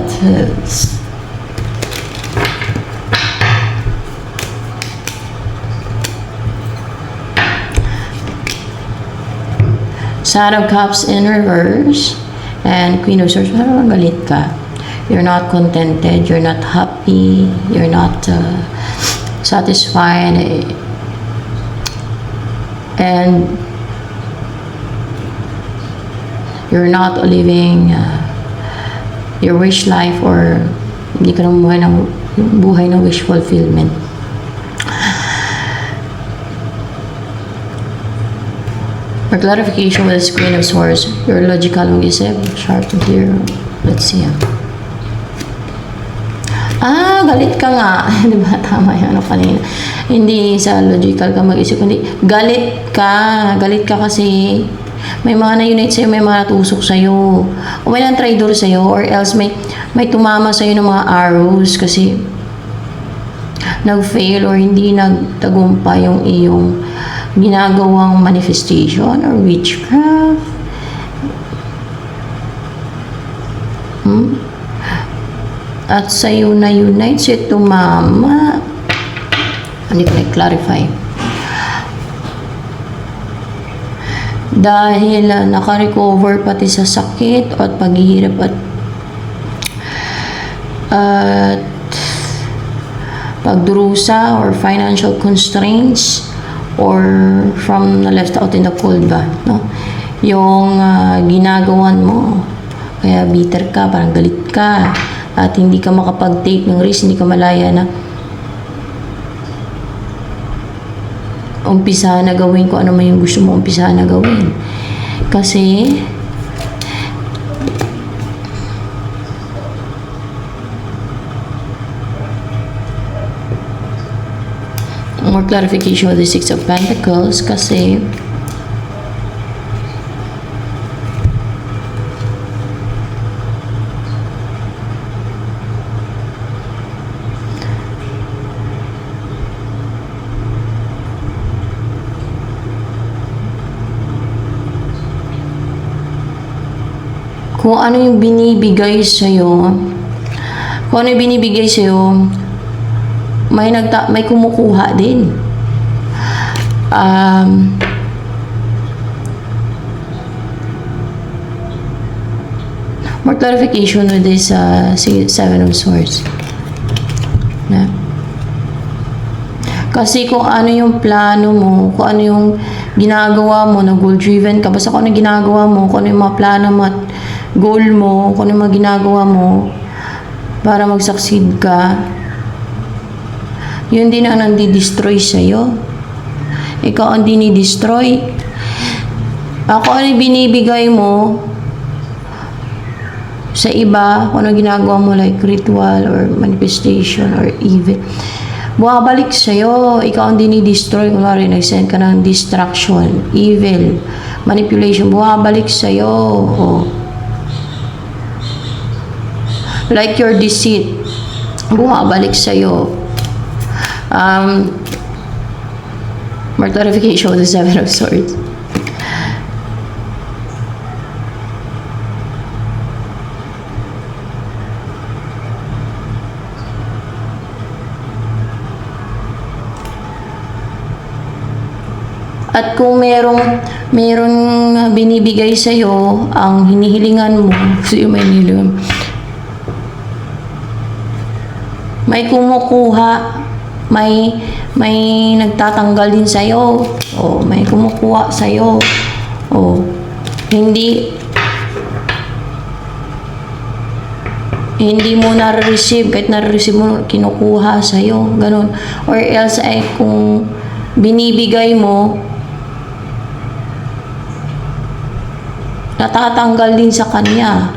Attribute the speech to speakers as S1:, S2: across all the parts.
S1: relatives. Side of Cups in reverse and Queen of Swords. Parang galit ka. You're not contented. You're not happy. You're not satisfied. And you're not living your wish life, or hindi ka nang buhay ng wish fulfillment. For clarification with this Queen of Swords, you're logical mag-isip, sharp and clear. Let's see. Galit ka nga. Diba? Tama yan. Kanina. Hindi sa logical ka mag-isip, kundi galit ka. Galit ka kasi may mga na-unite sa'yo, may mga natusok sa'yo. O may nang-traitor sa'yo, or else may tumama sa'yo ng mga arrows kasi nag-fail or hindi nagtagumpay yung iyong ginagawang manifestation or witchcraft. At sa'yo na unite, sa'yo tumama. Hindi ko na-clarify. Dahil naka-recover pati sa sakit at paghihirap at pagdurusa or financial constraints, or from na left out in the cold ba, no? Yung ginagawan mo, kaya bitter ka, parang galit ka, at hindi ka makapag-take ng risk, hindi ka malaya na umpisa na gawin kung ano man yung gusto mo umpisa na gawin. Kasi more clarification with the Six of Pentacles, kasi kung ano yung binibigay sa'yo, may kumukuha din. More clarification with this Seven of Swords. Na? Kasi kung ano yung plano mo, kung ano yung ginagawa mo, na goal-driven ka, basta kung ano yung ginagawa mo, kung ano yung mga plano mo at goal mo, kung ano yung mga ginagawa mo para mag-succeed ka, yun din ang nandi-destroy sa'yo. Ikaw ang dinidestroy. Ako ano binibigay mo sa iba, kung ano ginagawa mo like ritual or manifestation or evil, bumabalik sa'yo. Ikaw ang dinidestroy. Kung nag-send ka ng distraction, evil, manipulation, bumabalik sa'yo. Oh. Like your deceit, bumabalik sa'yo. More clarification with the Seven of Swords. At kung merong binibigay sa'yo, ang hinihilingan mo, sa'yo may hinihilingan, may kumukuha, may nagtatanggal din sa'yo, o may kumukuha sa'yo, o hindi mo na-receive, kahit na-receive mo, kinukuha sa'yo, ganun. Or else ay kung binibigay mo, natatanggal din sa kanya,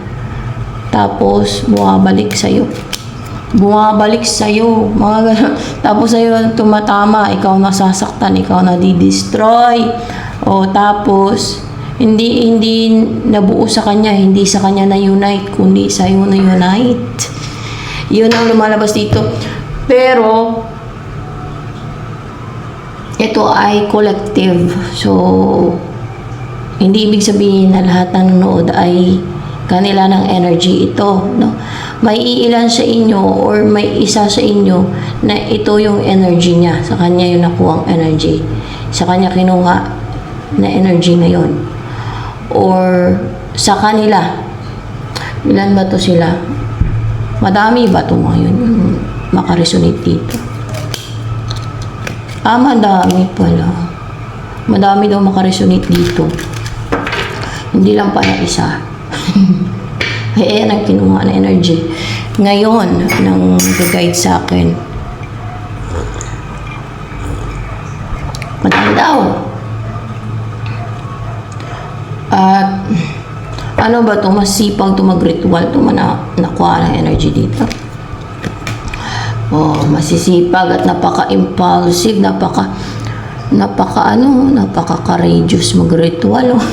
S1: tapos bumabalik sa'yo. Bumabalik sa'yo, mga gano'n. Tapos sa'yo tumatama, ikaw nasasaktan, ikaw nadi-destroy. O tapos, hindi nabuo sa kanya, hindi sa kanya na-unite, kundi sa'yo na-unite. Yun ang lumalabas dito. Pero, ito ay collective. So, hindi ibig sabihin na lahat ng nanonood ay kanila ng energy ito, no? may iilan sa inyo or may isa sa inyo na ito yung energy niya. Sa kanya yung nakuhang energy. Sa kanya kinuha na energy ngayon. Or sa kanila. Ilan ba to sila? Madami ba to ngayon yung makaresonate dito? Madami pala. Madami daw makaresonate dito. Hindi lang pala isa. Ayan ang kinuha na energy. Ngayon, nang guide sa akin. Madami daw. At, ano ba ito? Masipag ito mag-ritual. Ito nakuha ng energy dito. Oh, masisipag at napaka-impulsive, napaka-courageous mag-ritual. Oh.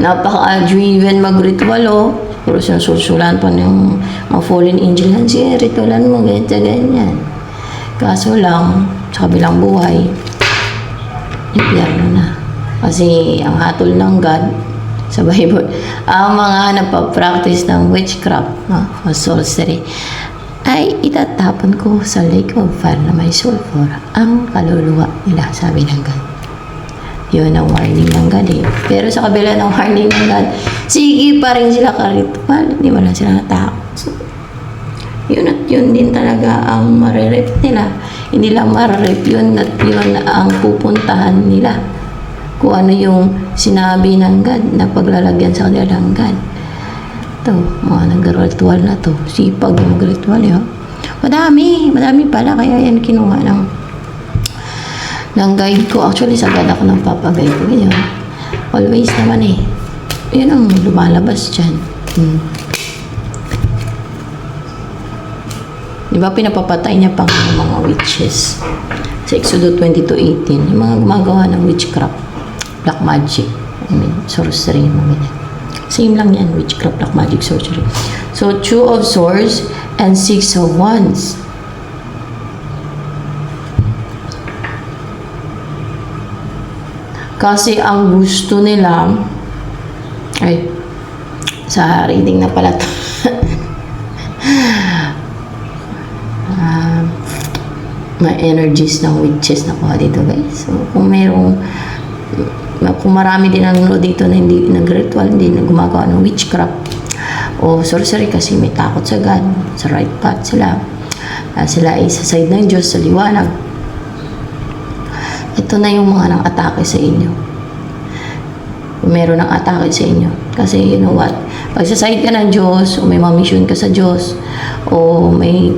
S1: Napaka-driven mag-ritual. Oh. Pero sinususulan pa ng mga fallen angel yan. Sige, ritualan mo, ganyan. Kaso lang, sa kabilang buhay, impyerno na. Kasi ang hatol ng God sa Bible, ang mga nagpa-practice ng witchcraft, o sorcery, ay itatapon ko sa lake of fire na may sulfur ang kaluluwa nila, sabi ng God. Yun ang warning ng God eh. Pero sa kabila ng warning ng God, sige pa rin sila ka-ritual, hindi wala sila natakot. So, yun at yun din talaga ang marirep nila. Hindi lang marirep yun at yun ang pupuntahan nila. Kung ano yung sinabi ng God na paglalagyan sa kanila ng God. Ito, mga nag-ritual na to. Sipag yung mag-ritual yun. Madami pala. Kaya yan kinuha ng guide ko. Actually, sagad ako ng papaguide ko. Ganyan. Always naman eh. Yun ang lumalabas dyan. Diba pinapapatay niya pang mga witches? Sa Exodus 22:18, yung mga gumagawa ng witchcraft, black magic, sorcery, mga ganyan. Same lang yan, witchcraft, black magic, sorcery. So, 2 of swords and 6 of wands. Kasi ang gusto nila, ay, sa reading na pala to. May energies ng witches na kuha dito, guys. So, kung marami din nanonood dito na hindi nag-ritual, hindi na gumagawa ng witchcraft o sorcery kasi may takot sa God, sa right path sila. Sila ay sa side ng Diyos, sa liwanag. Ito na yung mga nang-atake sa inyo. Meron ng atake sa inyo. Kasi you know what? Pag sa side ka ng Diyos, o may mission ka sa Diyos, o may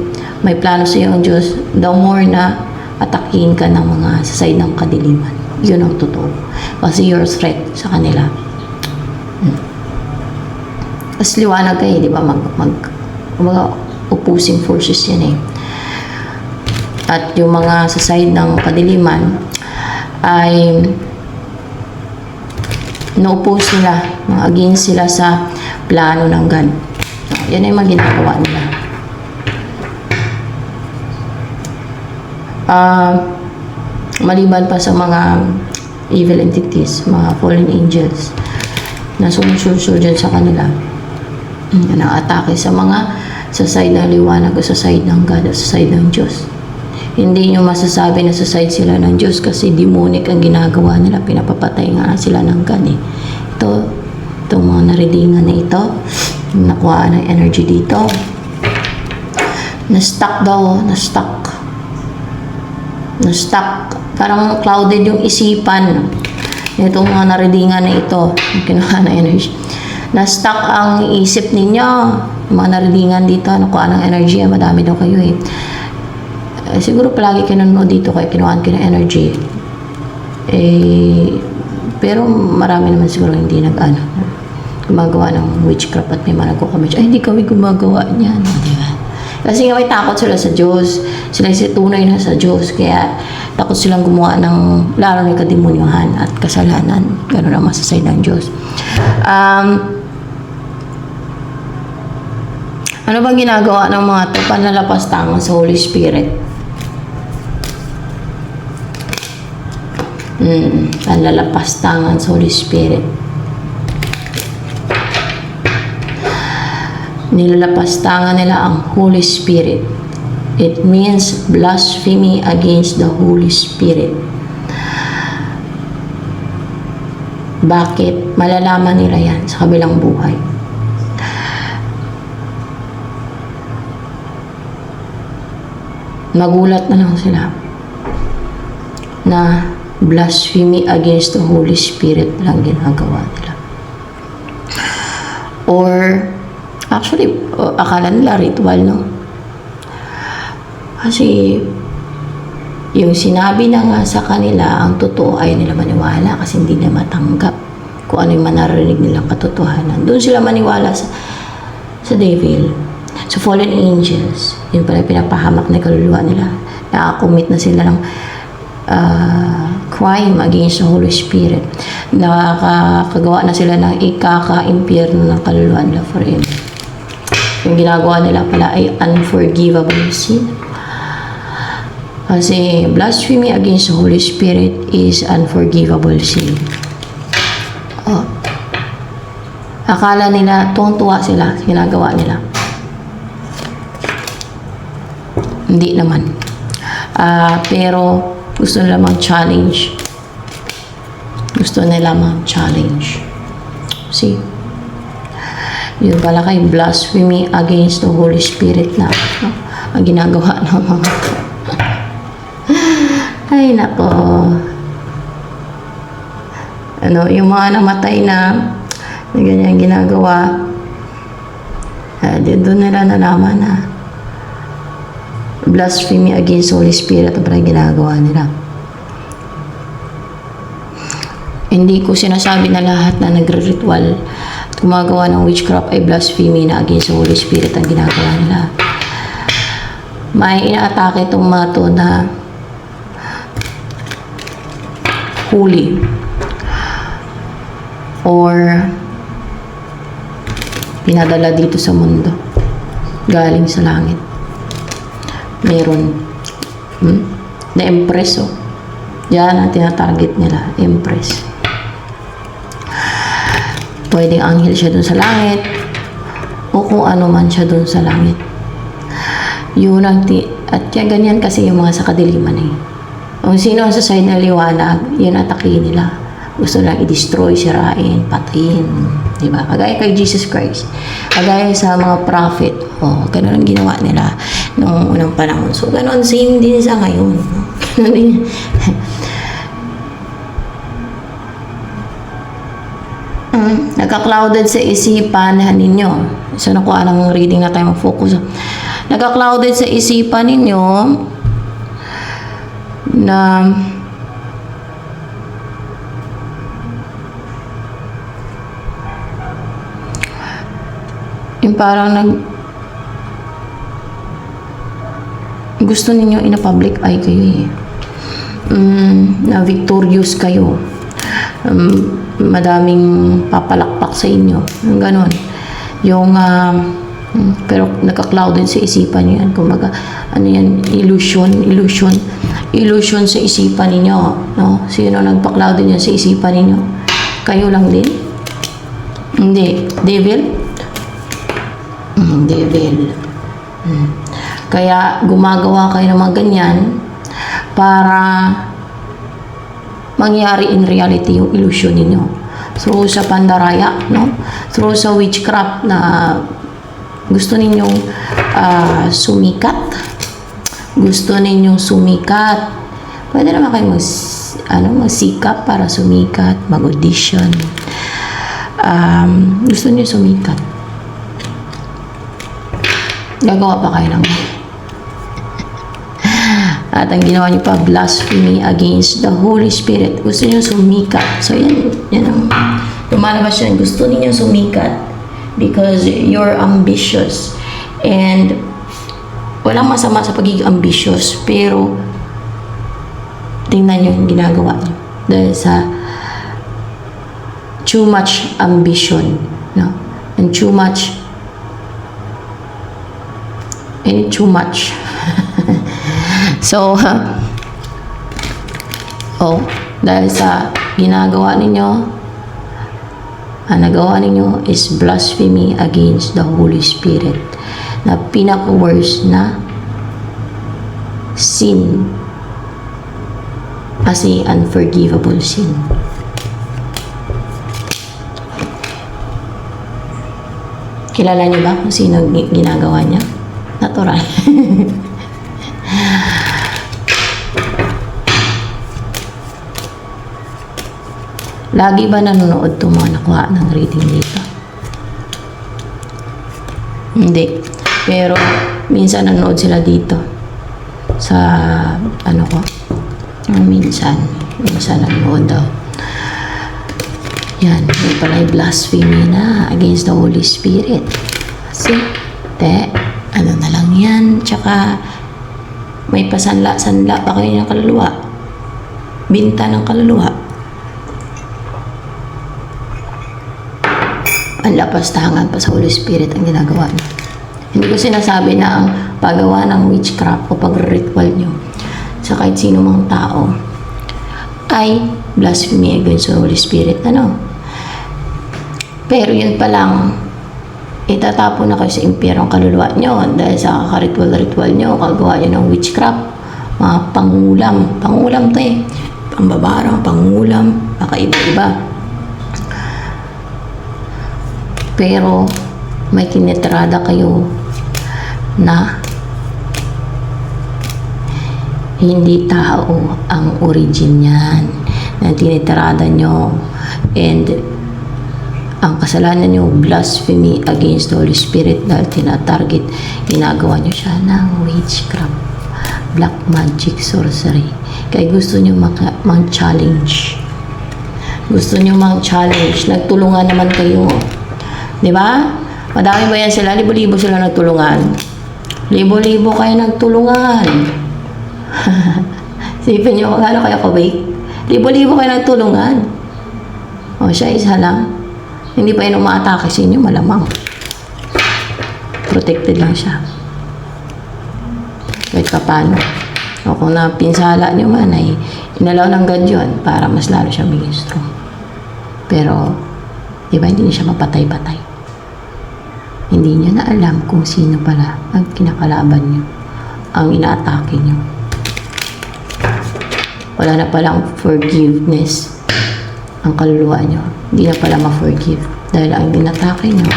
S1: plano sa iyo ang Diyos, the more na atakihin ka ng mga sa side ng kadiliman. Yun ang totoo. Kasi you're a threat sa kanila. As liwanag kayo, di ba? Mga opposing forces yan eh. At yung mga sa side ng kadiliman ay no-oppose nila, against sila sa plano ng God. Yan ay mga ginagawa nila. Maliban pa sa mga evil entities, mga fallen angels na sumusulsul dyan sa kanila, na atake sa mga sa side ng liwanag o sa side ng God o sa side ng Diyos. Hindi nyo masasabi na sa side sila ng Diyos kasi demonic ang ginagawa nila. Pinapapatay nga sila ng God eh. Itong mga naridingan na ito, nakuha ng energy dito. Na-stuck daw, na-stuck. Parang clouded yung isipan. Itong mga naridingan na ito, kinuha ng energy. Na-stuck ang isip ninyo. Mga naridingan dito, nakuha ng energy. Madami daw kayo eh. Siguro palagi kayo nanonood dito kaya kinuhaan kayo ng energy. Pero marami naman siguro hindi gumagawa ng witchcraft at may mga nagko-comment. Ay, hindi kami gumagawa niyan. Diba? Kasi nga may takot sila sa Diyos. Sila yung tunay na sa Diyos. Kaya takot silang gumawa ng lalo ng kadimonyohan at kasalanan. Gano'n naman sa side ng Diyos. Ano bang ginagawa ng mga ito? Panlalapastangan sa Holy Spirit. Panlalapastangan sa Holy Spirit. nilalapastangan nila ang Holy Spirit. It means blasphemy against the Holy Spirit. Bakit? Malalaman nila yan sa kabilang buhay. Magulat na lang sila na blasphemy against the Holy Spirit lang ginagawa nila. Or, actually, akala nila ritual, no? Kasi, yung sinabi na nga sa kanila, ang totoo ay nila maniwala kasi hindi na matanggap kung ano yung manarinig nilang katotohanan. Doon sila maniwala sa devil, sa fallen angels. Yun pala yung pinapahamak na kaluluwa nila. Nakakommit na sila ng crime against the Holy Spirit. Nakakagawa na sila ng ikaka-impyerno ng kaluluwa nila forever. Yung ginagawa nila pala ay unforgivable sin. Kasi blasphemy against the Holy Spirit is unforgivable sin. Oh. Akala nila, tuwang-tuwa sila sa ginagawa nila. Hindi naman. Pero gusto nila mag-challenge. Gusto nila mag-challenge. See? Yun pala kay blasphemy against the Holy Spirit na ang ginagawa ng mga ay nako. Ano, yung mga namatay na ganyan ginagawa, doon nila nalaman na blasphemy against Holy Spirit ang parang ginagawa nila. Hindi ko sinasabi na lahat na nagre-ritual at gumagawa ng witchcraft ay blasphemy na against Holy Spirit ang ginagawa nila. May inaatake itong mga to na holy or pinadala dito sa mundo galing sa langit. Meron na empress, oh. Yan ang tinatarget nila, empress. Pwedeng anghel siya dun sa langit o kung ano man siya dun sa langit. Yun ang at yan, ganyan kasi yung mga sa kadiliman eh. Kung sino sa side na liwanag, yun atakihin nila. Gusto nilang i-destroy, sirain, patayin. Diba? Kagaya kay Jesus Christ. Kagaya sa mga prophet. Ganun ang ginawa nila noong unang panahon. So, ganun, same din sa ngayon. Ganun din. Nagka-clouded sa isipan ninyo. So, nakuha ng reading na tayo mag-focus. Nagka-clouded sa isipan ninyo na yung parang gusto ninyo ina-public eye kayo eh. Na victorious kayo. Madaming papalakpak sa inyo. Yung ganon. Yung pero nagka-clouded sa isipan niyo yan. Kumbaga, ano yan, illusion sa isipan ninyo, no? Sino nagpa-clouded yan sa isipan ninyo? Kayo lang din? Hindi. Devil? Devil. Kaya gumagawa kayo ng mga ganyan para mangyari in reality yung illusion ninyo. Through sa pandaraya, no? Through sa witchcraft na gusto ninyong sumikat. Gusto ninyong sumikat. Pwede naman kayo magsikap para sumikat, mag-audition. Gusto niyo sumikat. Gagawa pa kayo ng at ang ginawa niyo pa, blasphemy against the Holy Spirit. Gusto niyo sumikat. So yan ang lumalabas yan. Gusto niyo sumikat because you're ambitious. And walang masama sa pagiging ambitious, pero tingnan niyo yung ginagawa niyo. Dahil sa too much ambition, no? And too much so dahil sa ginagawa ninyo, Ang nagawa ninyo is blasphemy against the Holy Spirit, na pinaka-worst na sin, kasi unforgivable sin. Kilala niyo ba kung sino ginagawa niya? Natural. Lagi ba nanonood itong mga nakuha ng reading dito? Hindi. Pero, minsan nanonood sila dito. Sa, ano ko? Minsan nanonood daw. Yan. May pala yung blasphemy na against the Holy Spirit. Kasi, ano na lang yan. Tsaka, may pasanla-sanla pa kayo ng kaluluwa. Binta ng kaluluwa. Ang lapastangan pa sa Holy Spirit ang ginagawa niyo. Hindi ko sinasabi na ang paggawa ng witchcraft o pag-ritual niyo sa kahit sino mang tao ay blasphemy against the Holy Spirit. Ano? Pero yun pa lang, itatapon na kayo sa impyerno ang kaluluwa niyo dahil sa kakaritual-ritual niyo, kagawa niyo ng witchcraft, mga pangulam. Pangulam to eh. Pambabarang, pangulam, kakaiba-iba. Pero may tinitrada kayo na hindi tao ang origin niyan, na tinitrada nyo, and ang kasalanan nyo, blasphemy against the Holy Spirit, dahil tinatarget, ginagawa nyo siya ng witchcraft, black magic, sorcery. Kaya gusto nyo mag-challenge. Gusto nyo mag-challenge. Nagtulungan naman kayo. Di ba? Madami ba yan sila? Libo-libo sila nagtulungan. Libo-libo kayo nagtulungan. Sipin nyo, gano'n kayo kabake? Libo-libo kayo nagtulungan. O, siya isa lang. Hindi pa yun umaatake sa inyo, malamang. Protected lang siya. Kahit pa paano. O, kung napinsala nyo man, ay inalaw ng God yun para mas lalo siya maging strong. Pero, di ba, hindi niya siya mapatay-patay. Hindi niya na alam kung sino pala ang kinakalaban niyo, ang inaatake niyo. Wala na palang forgiveness ang kaluluwa niyo. Hindi na pala ma-forgive dahil ang inatake niyo,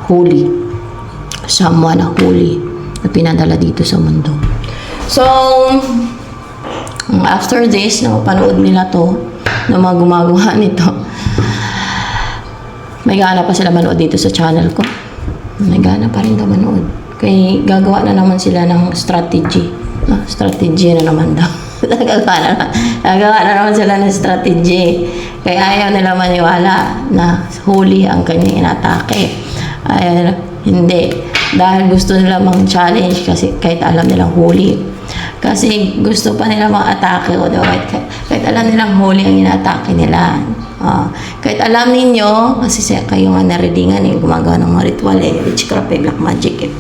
S1: holy. Someone na holy na pinadala dito sa mundo. So, after this, napanood nila to, na mga gumagawa nito, may gana pa sila manood dito sa channel ko. May gana pa rin daw manood. Kaya gagawa na naman sila ng strategy. Strategy na naman daw. Gagawa na naman sila ng strategy. Kaya ayaw nila maniwala na holy ang kanyang inatake. Ayaw, hindi. Dahil gusto nila mang-challenge kasi kahit alam nilang holy. Kasi gusto pa nila mang-atake o daw. Kahit alam nilang holy ang inatake nila. Kahit alam ninyo, kasi kayo nga naridingan eh, gumagawa ng mga ritual eh, witchcraft eh, black magic eh,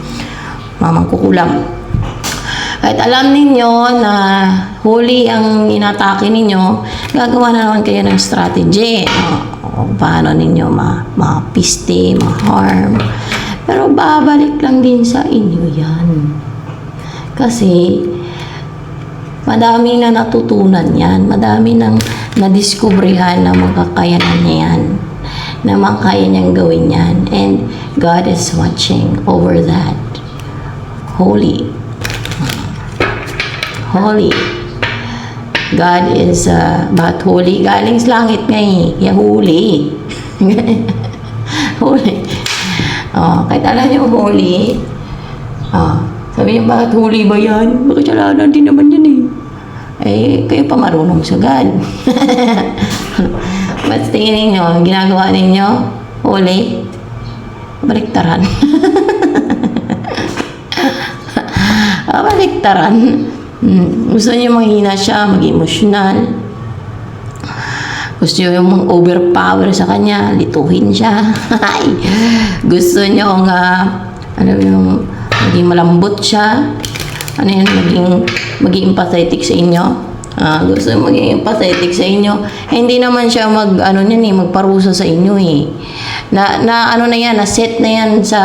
S1: mamang kukulam. Kahit alam ninyo na holy ang inatake ninyo, gagawa na naman kayo ng strategy. Paano ninyo ma-piste, ma-harm. Pero babalik lang din sa inyo yan. Kasi, madami na natutunan yan. Madami nang nadiskubrihan na makakayanan niya yan. Na makaya niyang gawin yan. And God is watching over that. Holy. Holy. God is but holy. Galing sa langit nga eh. Yeah, holy. Holy. Kahit alam niyo holy. Sabi niyo, bakit holy ba yan? Bakit kasalanan din naman yan eh. Eh, kayo pa marunong sa God. Ba't tingin ninyo, ginagawa ninyo, holy, baliktaran. Baliktaran. Gusto niyo manghina siya, mag-emotional. Gusto niyo yung mag-overpower sa kanya, lituhin siya. Gusto niyo nga, maging malambot siya. Maging empathetic sa inyo. Gusto maging empathetic sa inyo. Hindi naman siya magparusa sa inyo eh. Ano na yan, na-set na yan sa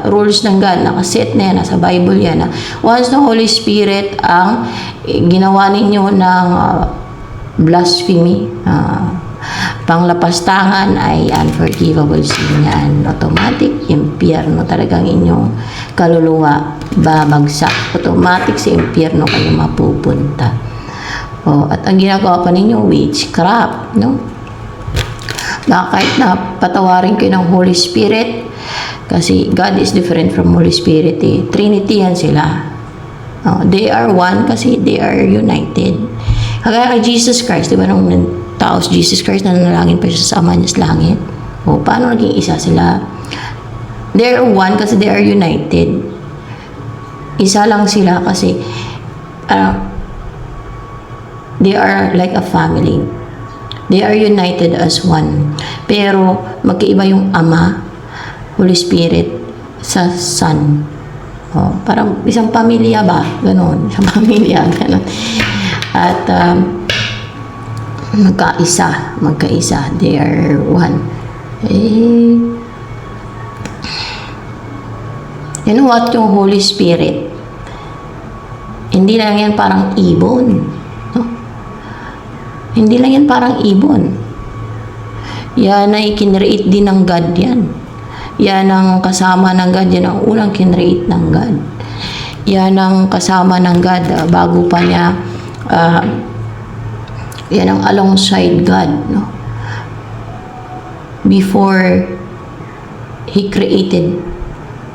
S1: rules ng God, naka-set na yan, nasa Bible yan. Once the Holy Spirit ang ginawa ninyo ng blasphemy, panglapastangan ay unforgivable sin yan. Automatic, impyerno talagang inyong kaluluwa babagsak. Automatic sa impyerno kayo mapupunta. At ang ginagawa pa ninyo, witchcraft, no? Kahit na patawarin kayo ng Holy Spirit, kasi God is different from Holy Spirit eh. Trinity yan sila. They are one kasi they are united. Kaya kay Jesus Christ, di ba nung tao si Jesus Christ, nanalangin pa siya sa Ama niya sa langit? Paano naging isa sila? They are one kasi they are united. Isa lang sila kasi they are like a family. They are united as one. Pero magkaiba yung Ama, Holy Spirit, sa Son. Parang isang pamilya ba? Ganon. Isang pamilya. Ganon. At magkaisa. They are one. You know what? Yung Holy Spirit, hindi lang yan parang ibon. No? Hindi lang yan parang ibon. Yan ay kinreate din ng God yan. Yan ang kasama ng God. Yan ang unang kinreate ng God. Yan ang kasama ng God bago pa niya yan ang alongside God, no? Before He created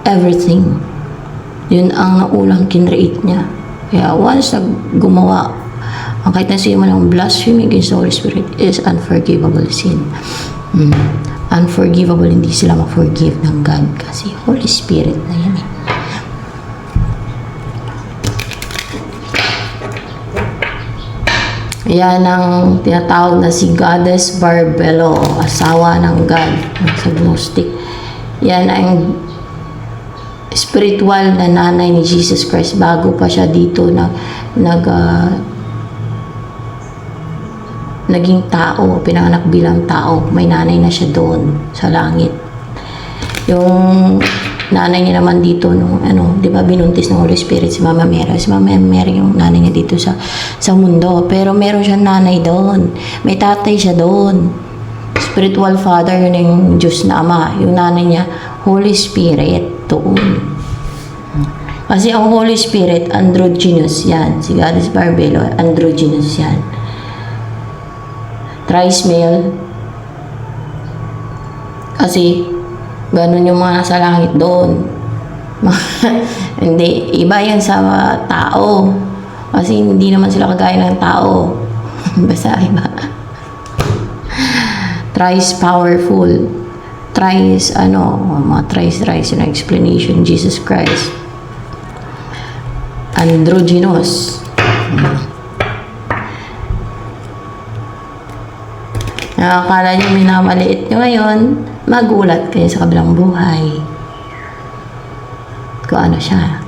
S1: everything, yun ang naunang kinreate niya. Kaya once na gumawa ang kahit na siya man ng blasphemy against the Holy Spirit is unforgivable sin. Unforgivable, hindi sila ma-forgive ng God kasi Holy Spirit na yan eh. Yan ang tinatawag na si Goddess Barbelo, asawa ng God, sa Gnostic. Yan ang spiritual na nanay ni Jesus Christ bago pa siya dito naging tao, pinanganak bilang tao. May nanay na siya doon sa langit. Yung nanay niya naman dito nung di ba binuntis ng Holy Spirit si Mama Mary. Si Mama Mary yung nanay niya dito sa mundo. Pero meron siyang nanay doon. May tatay siya doon. Spiritual father, yun yung Diyos na Ama. Yung nanay niya, Holy Spirit doon. Kasi ang Holy Spirit, androgynous yan. Si Goddess Barbelo, androgynous yan. Thrice male. Kasi ganun yung mga nasa langit doon. Hindi, iba yan sa tao. Kasi hindi naman sila kagaya ng tao. Basta iba. Thrice powerful. Thrice, mga thrice yung explanation. Jesus Christ. Androgynous. Nakakala nyo minamaliit nyo ngayon, magulat kayo sa kabilang buhay. Kung ano siya.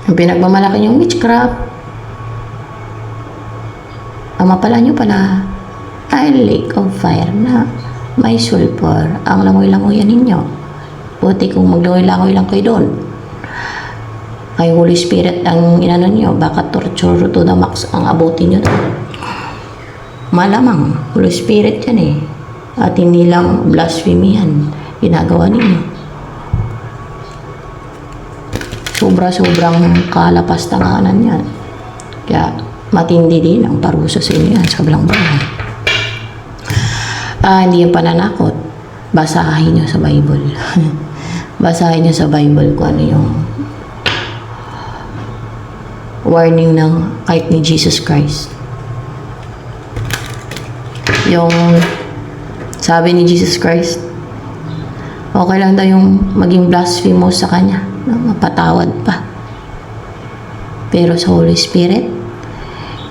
S1: Yung pinagmamalaki yung witchcraft, ang mapala nyo pala ay lake of fire na may sulfur. Ang langoy-langoyan ninyo. Buti kung maglangoy-langoy lang kayo doon. Kay Holy Spirit ang inano nyo, baka torture to the max ang abutin nyo doon. Malamang, Holy Spirit yan eh. At hindi lang blasphemy yan, ginagawa ninyo. Sobra-sobrang kalapastanganan yan. Kaya matindi din ang parusa sa inyo yan sa kabilang bahay. Hindi yung pananakot. Basahin nyo sa Bible. Basahin nyo sa Bible kung ano yung warning ng kahit ni Jesus Christ. Yung sabi ni Jesus Christ, okay lang daw yung maging blasphemous sa Kanya, mapatawad pa. Pero sa Holy Spirit,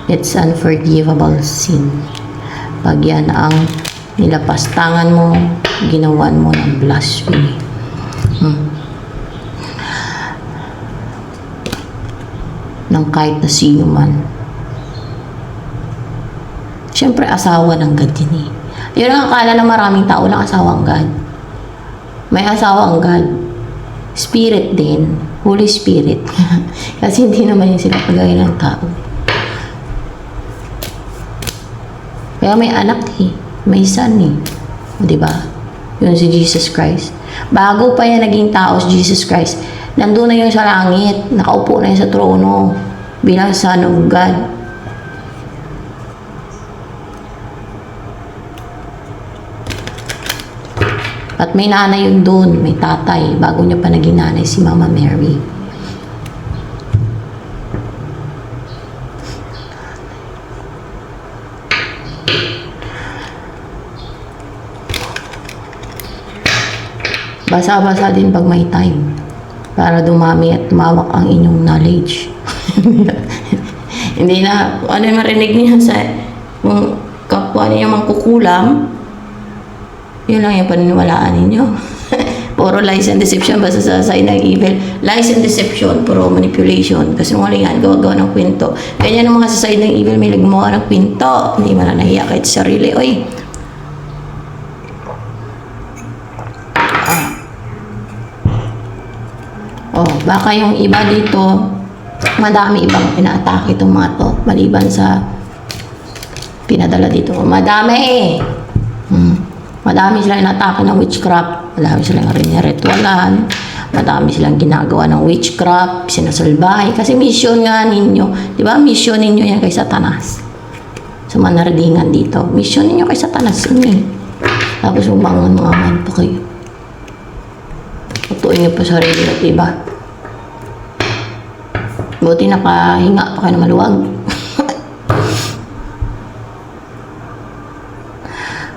S1: it's unforgivable sin. Pag yan ang nilapastangan mo, ginawan mo ng blasphemy. ng kahit na sino man. Siyempre, asawa ng God yun eh. Yun ang akala ng maraming tao lang asawa ang God. May asawa ang God. Spirit din. Holy Spirit. Kasi hindi naman yung sila kagaya ng tao. Kaya may anak eh. May son eh. Diba? Yun si Jesus Christ. Bago pa yan naging tao si Jesus Christ, nandun na yun sa langit. Nakaupo na yun sa trono. Bilang Son of God. At may nanay yun doon, may tatay, bago niya pa naging nanay si Mama Mary. Basa-basa din pag may time, para dumami at tumawak ang inyong knowledge. Hindi na, ano yung marinig niya sa kung kapwa niya mangkukulam, yun lang yung paniniwalaan ninyo. Puro lies and deception, basta sa side ng evil. Lies and deception, puro manipulation. Kasi nung yan, gawa-gawa ng kwento. Ganyan ang mga sa side ng evil, may gumawa ng kwento. Hindi man na nahiya kahit sa sarili. Oy, baka yung iba dito, madami ibang ina-atake itong mga to, maliban sa pinadala dito. Madami! Madami silang inatake ng witchcraft. Madami silang ritualan. Madami silang ginagawa ng witchcraft, sinasalbahay. Kasi mission nga ninyo. Di ba? Mission ninyo yan kay Satanas. Sa manardingan dito. Mission ninyo kay Satanas. Yun. Tapos umangon mga man pa kayo. Tutuin niyo pa sarili at iba. Buti nakahinga pa kayo na maluwag.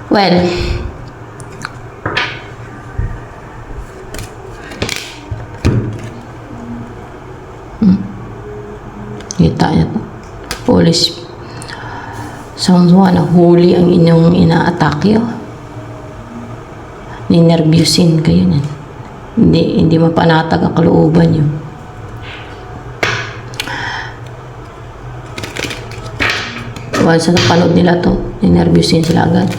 S1: Well, kita niya to. Holy Spirit. Sounds na holy ang inyong ina-atake. Ninervyusin kayo niyan. Hindi mapanatag ang kalooban niyo. Once na napanood nila to, ninervyusin sila agad.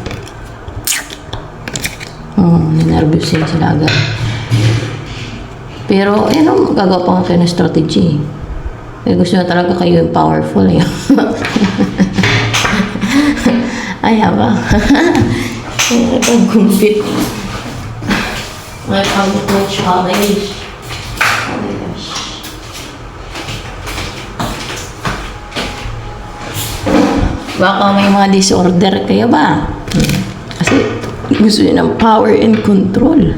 S1: Ninervyusin sila agad. Pero, ayun, magagawa pa nga kayo ng strategy. Kaya gusto na talaga kayo yung powerful. Eh. Ay, haba. Ay, pag-gumpit. Ay, pag-challenge. Oh my gosh. Baka may mga disorder kayo ba? Kasi gusto nyo ng power and control.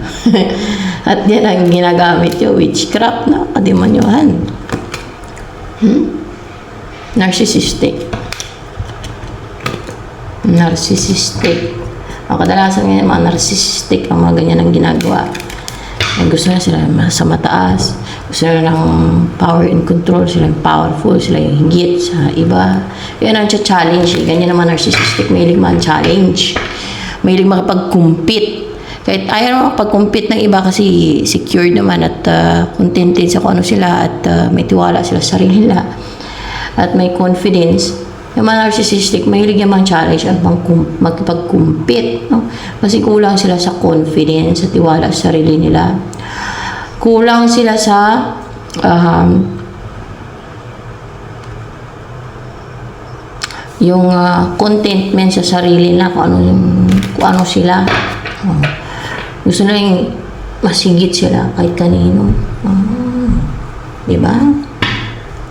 S1: At yan ang ginagamit nyo, witchcraft na kademonyohan. Narcissistic. Ang kadalasan ngayon, mga narcissistic ang mga ganyan ang ginagawa. Gusto na sila sa mataas. Gusto na ng power and control. Sila powerful. Sila yung higit sa iba. Yan ang challenge. Ganyan naman narcissistic. Mahilig man challenge. Mahilig makipag-compete. Kahit ayaw naman pag-compete ng iba kasi secured naman at contented sa kung ano sila at may tiwala sila sa sarili nila. At may confidence. Yung mga narcissistic, mahilig yung challenge at magpag-compete. No? Kasi kulang sila sa confidence, sa tiwala sa sarili nila. Kulang sila sa yung contentment sa sarili na kung ano sila. Gusto na yung masigit sila kahit kanino. Diba?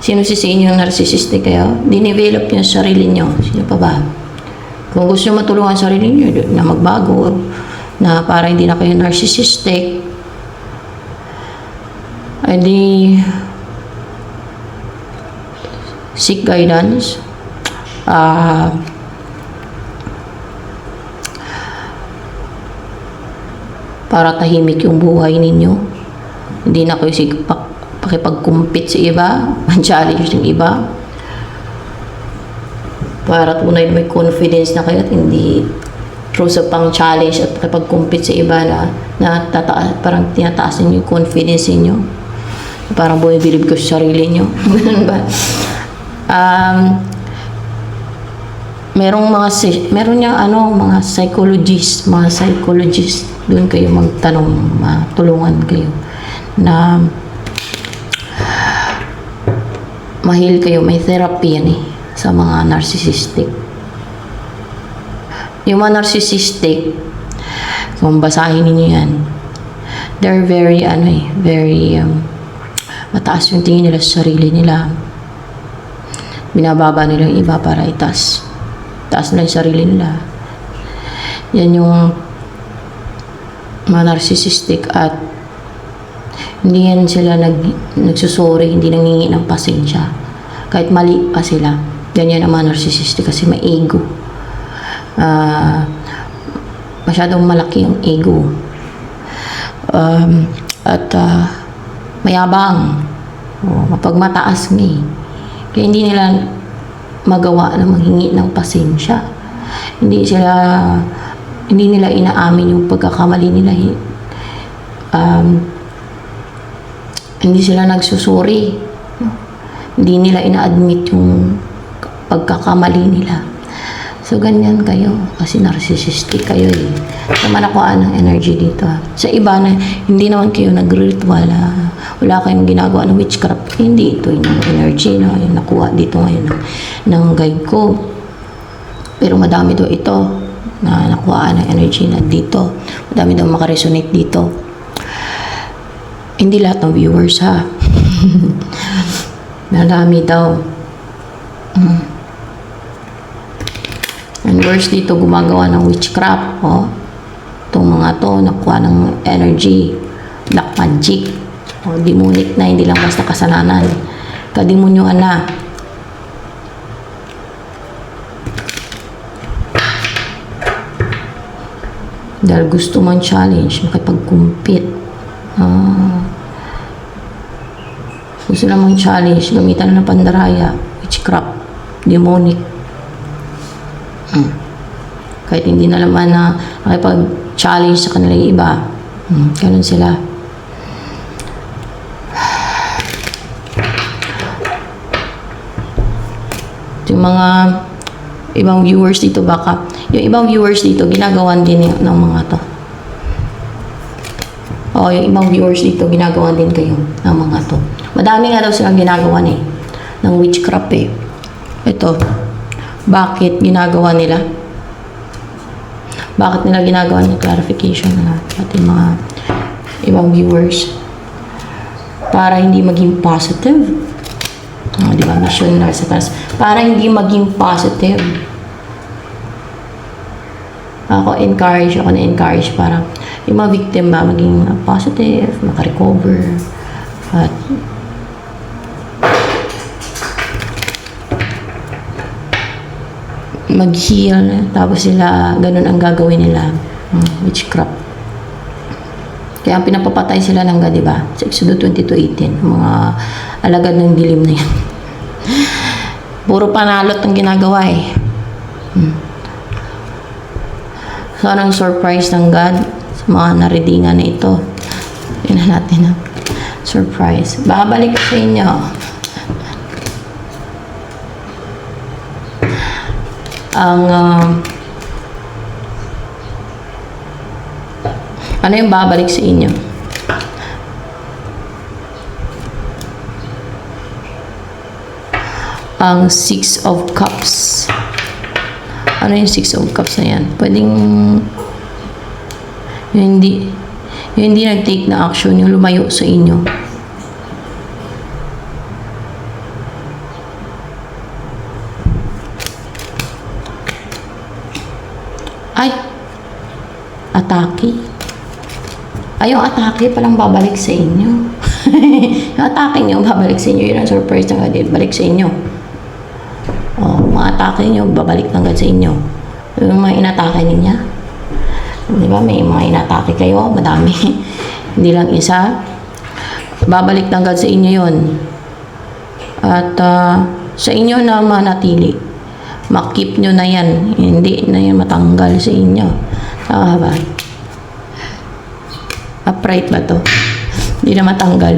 S1: Sino sa inyo yung narcissistic kayo? Dinevelop nyo sa sarili nyo. Sino pa ba? Kung gusto nyo matulungan sa sarili nyo na magbago, na para hindi na kayo narcissistic, ay di seek guidance. Para tahimik yung buhay ninyo. Hindi na kayo pakipag-compete sa iba, challenge ng iba. Para tunay may confidence na kayo at hindi through sa pang-challenge at pakipag-compete sa iba na parang tinataas ninyo yung confidence ninyo. Parang bumibilib ko sa sarili nyo. Ganun ba? Meron niyang mga psychologist, doon kayo magtanong, matulungan kayo na mahil kayo. May therapy yan sa mga narcissistic. Yung mga narcissistic, kung basahin niyo yan, they're very mataas yung tingin nila sa sarili nila. Binababa nila yung iba para taas nila yung sarili nila. Yan yung mga narcissistic, at hindi yan sila nagsusuri, hindi nangingi ng pasensya. Kahit mali pa sila. Ganyan ang mga narcissistic kasi may ego. Masyadong malaki yung ego. Mayabang. Mapagmataas nga eh. Kaya hindi nila magawa na manghingi ng pasensya. Hindi nila inaamin yung pagkakamali nila. Hindi sila nagsusuri. Hindi nila ina-admit yung pagkakamali nila. So, ganyan kayo. Kasi narcissistic kayo eh. Naman ako ng energy dito. Sa iba na, hindi naman kayo nag-ritual. Wala kayong ginagawa ng witchcraft. Hindi ito yung energy na yung nakuha dito ngayon ng guide ko. Pero madami daw ito na nakuha ng energy na dito. Madami daw makaresonate dito. Hindi lahat ng viewers ha. Madami daw. And worse dito, gumagawa ng witchcraft. Itong mga to, nakuha ng energy. Black magic. Demonic na, hindi lang basta kasalanan. Kadimonyohan na. Dahil gusto man challenge, makipag-compete. Gusto namang challenge, gamitan na ng pandaraya, witchcraft, demonic. Kahit hindi na naman na nakipag-challenge sa kanila yung iba. Ganun sila. Yung mga ibang viewers dito, yung ibang viewers dito, ginagawan din ng mga to. Yung ibang viewers dito, ginagawan din kayo ng mga to. Madami nga daw silang ginagawan ng witchcraft Ito. Bakit ginagawa nila? Bakit nila ginagawa ng clarification na ating mga ibang viewers? Para hindi maging positive. Di ba? Mission na sa taas. Para hindi maging positive. Ako na-encourage para yung mga victim ba maging positive, makarecover, at mag-heal, tapos sila, ganun ang gagawin nila, witchcraft. Kaya ang pinapapatay sila ng God, diba? Sa Exodus 22:18, mga alagad ng dilim na yan. Puro panalot ang ginagawa So, anong surprise ng God sa mga naridingan na ito? Tingnan natin surprise. Babalik sa inyo. Ano yung babalik sa inyo? Ang Six of Cups. Ano yung Six of Cups na yan? Pwedeng yung hindi nag-take na action, yung lumayo sa inyo. Atake. Yung atake palang babalik sa inyo. Yung atake nyo, babalik sa inyo. Yun ang surprise ng God. Balik sa inyo. Mga atake nyo, babalik ng God sa inyo. Yung mga inatake niya. Di ba? May mga inatake kayo. Madami. Hindi lang isa. Babalik ng God sa inyo yun. At sa inyo na manatili. Makip nyo na yan. Hindi na yan matanggal sa inyo. Tama ba? Upright ba to? Hindi na matanggal.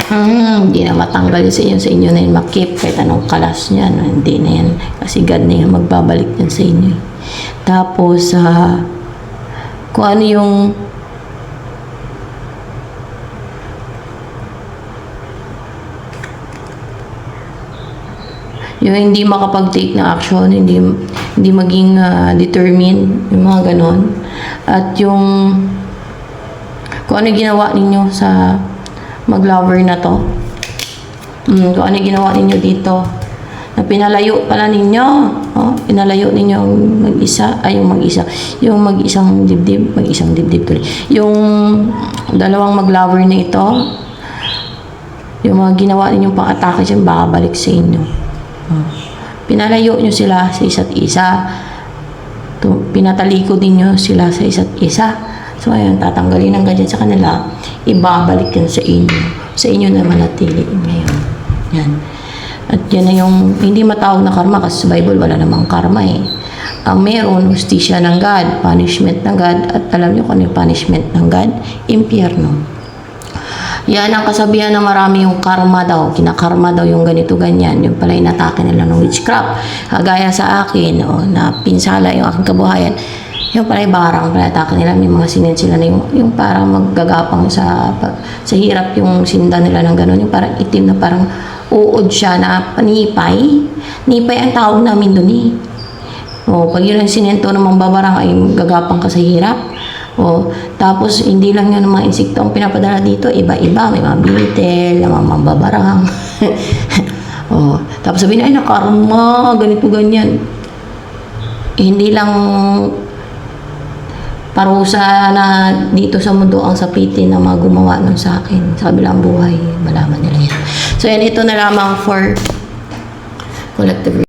S1: Hindi na matanggal sa inyo na yun makip kahit anong kalas niya, no? Hindi na yan. Kasi God na yan magbabalik yan sa inyo. Tapos, kung ano yung hindi makapag-take ng action, hindi maging determined, yung mga ganon. At yung kung ano ginawa ninyo sa mag-lover na to, kung ano ginawa ninyo dito, na pinalayo pala ninyo, pinalayo ninyo yung mag-isang dibdib tuloy. Yung dalawang mag-lover na ito, yung mga ginawa ninyong pang-atake dyan, baka balik sa inyo. Pinalayo nyo sila sa isa't isa. Pinatalikod ninyo sila sa isa't isa. So, ayun, tatanggalin ang ganyan sa kanila. Ibabalik yan sa inyo. Sa inyo na manatili ngayon. Yan. At yan na yung hindi matawag na karma kasi sa Bible wala namang karma eh. Ang meron, hustisya ng God, punishment ng God. At alam nyo kung ano yung punishment ng God? Impyerno. Yan ang kasabihan na marami yung karma daw. Kinakarma daw yung ganito ganyan. Yung pala inatake nila ng witchcraft. Kagaya sa akin, na pinsala yung aking kabuhayan. Yung pala barang atake nila. May mga sinin sila na yung parang maggagapang sa hirap yung sinda nila ng gano'n. Yung parang itim na parang uod siya na panipay. Nipay ang tawag namin doon eh. Pag yun ang sinento ng mga babarang ay gagapang ka sa hirap. Tapos hindi lang yun ang mga insekto ang pinapadala dito, iba-iba, may mga beetle, mga mambabarang. Tapos sabihin ay nakarma, ganito ganyan. Hindi lang parusa na dito sa mundo ang sapitin na mga gumawa nun sa akin. Sa kabilang buhay, malaman nila yan. So yan, ito na lamang for collective